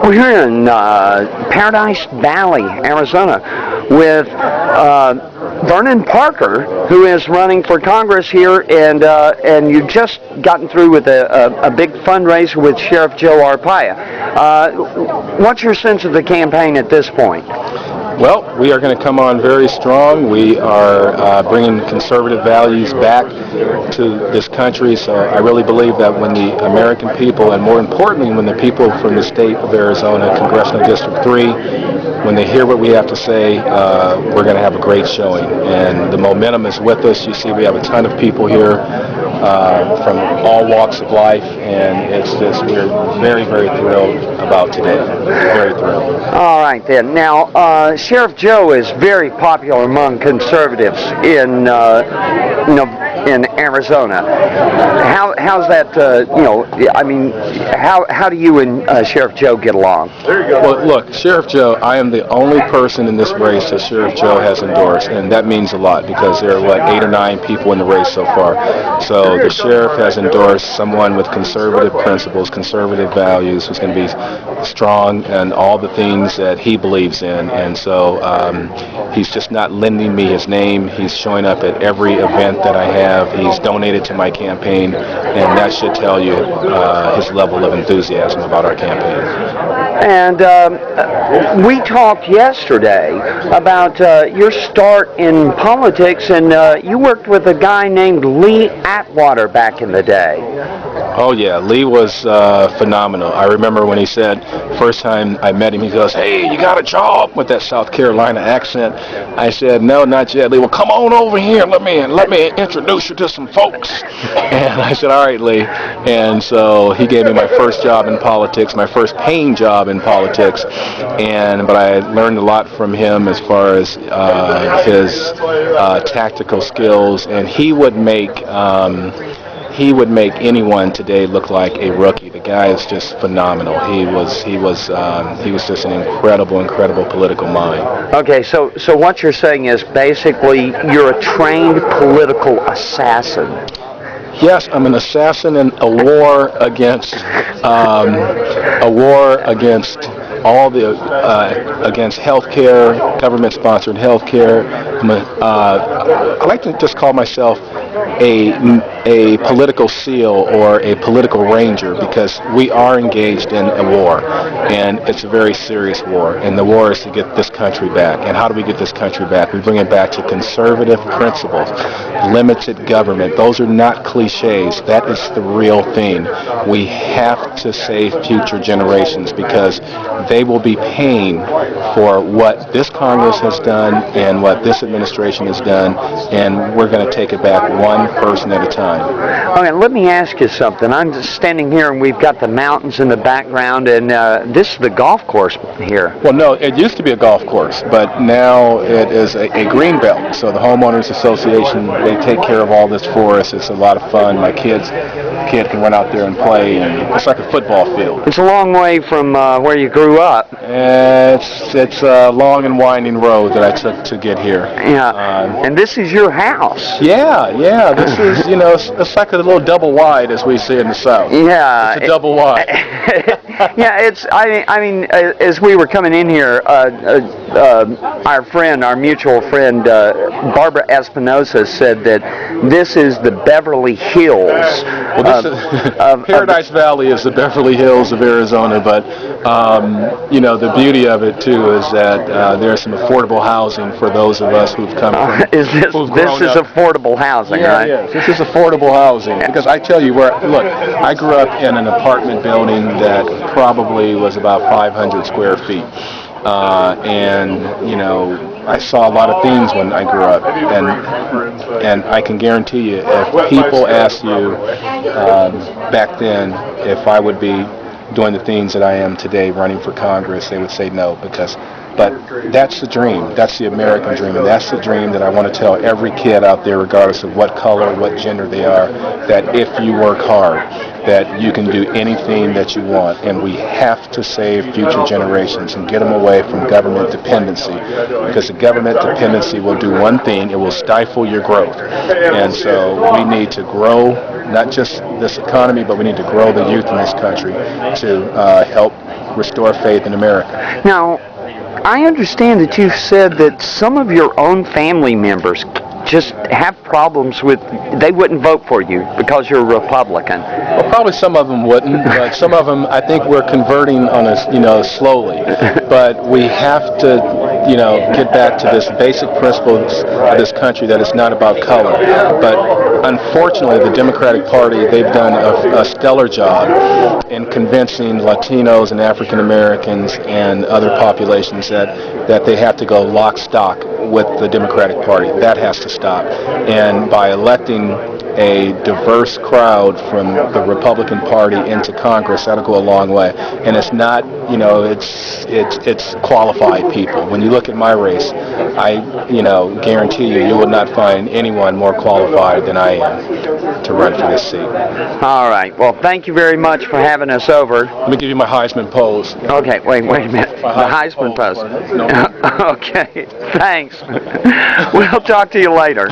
We're here in Paradise Valley, Arizona, with Vernon Parker, who is running for Congress here, and you've just gotten through with a big fundraiser with Sheriff Joe Arpaia. What's your sense of the campaign at this point? Well, we are going to come on very strong. We are bringing conservative values back to this country. So I really believe that when the American people, and more importantly, when the people from the state of Arizona, Congressional District 3, when they hear what we have to say, we're going to have a great showing. And the momentum is with us. You see, we have a ton of people here from all walks of life, and it's just, we're very, very thrilled about today. Very thrilled. All right, then. Now, Sheriff Joe is very popular among conservatives in Arizona. How's that? How do you and Sheriff Joe get along? There you go. Well, look, Sheriff Joe, I am the only person in this race that Sheriff Joe has endorsed, and that means a lot because there are 8 or 9 people in the race so far. So the sheriff has endorsed someone with conservative principles, conservative values, who's going to be strong and all the things that he believes in. And so he's just not lending me his name. He's showing up at every event that I have. He's donated to my campaign, and that should tell you his level of enthusiasm about our campaign. And we talked yesterday about your start in politics, and you worked with a guy named Lee Atwater back in the day. Oh yeah, Lee was phenomenal. I remember when he said, first time I met him, he goes, "Hey, you got a job?" with that South Carolina accent. I said, "No, not yet." Lee, "Well, come on over here. Let me introduce you to some folks." And I said, "All right, Lee." And so he gave me my first job in politics, my first paying job in politics. But I learned a lot from him as far as his tactical skills, and he would make anyone today look like a rookie. The guy is just phenomenal. He was just an incredible political mind. Okay, so what you're saying is basically you're a trained political assassin. Yes, I'm an assassin in a war against all the against healthcare, government-sponsored healthcare. I like to just call myself a political SEAL or a political ranger because we are engaged in a war, and it's a very serious war. And the war is to get this country back. And how do we get this country back? We bring it back to conservative principles, limited government. Those are not cliches. That is the real thing. We have to save future generations because they will be paying for what this Congress has done and what this administration has done, and we're going to take it back one person at a time. Okay, let me ask you something. I'm just standing here and we've got the mountains in the background, and this is the golf course here. Well, no, it used to be a golf course, but now it is a green belt. So the homeowners association, they take care of all this for us. It's a lot of fun. My kid can run out there and play, and it's like a football field. It's a long way from where you grew up. It's a long and winding road that I took to get here. Yeah, and this is your house. Yeah. This is, it's like a little double wide, as we say in the South. Yeah, it's a double wide. Yeah, it's. I mean, as we were coming in here, our mutual friend, Barbara Espinosa said that this is the Beverly Hills. Well, Paradise Valley is the Beverly Hills of Arizona, but the beauty of it too is that there's some affordable housing for those of us who've come from. This is affordable housing, right? Yes, this is affordable housing. Because I tell you, I grew up in an apartment building that probably was about 500 square feet. I saw a lot of things when I grew up, and I can guarantee you, if people asked you back then if I would be doing the things that I am today, running for Congress, they would say no, but that's the dream. That's the American dream, and that's the dream that I want to tell every kid out there, regardless of what color, what gender they are, that if you work hard, that you can do anything that you want, and we have to save future generations and get them away from government dependency, because the government dependency will do one thing: it will stifle your growth. And so we need to grow not just this economy, but we need to grow the youth in this country to help restore faith in America. Now, I understand that you've said that some of your own family members just have problems with, they wouldn't vote for you because you're a Republican. Well, probably some of them wouldn't, but some of them, I think we're converting on us, slowly. But we have to, get back to this basic principles of this country that it's not about color. But unfortunately, the Democratic Party, they've done a stellar job in convincing Latinos and African Americans and other populations that they have to go lock, stock with the Democratic Party. That has to stop. And by electing a diverse crowd from the Republican Party into Congress, that'll go a long way. And it's not, it's qualified people. When you look at my race, I, guarantee you will not find anyone more qualified than I am to run for this seat. All right. Well, thank you very much for having us over. Let me give you my Heisman pose. Okay, wait a minute. The Heisman pose. No. Okay, thanks. We'll talk to you later.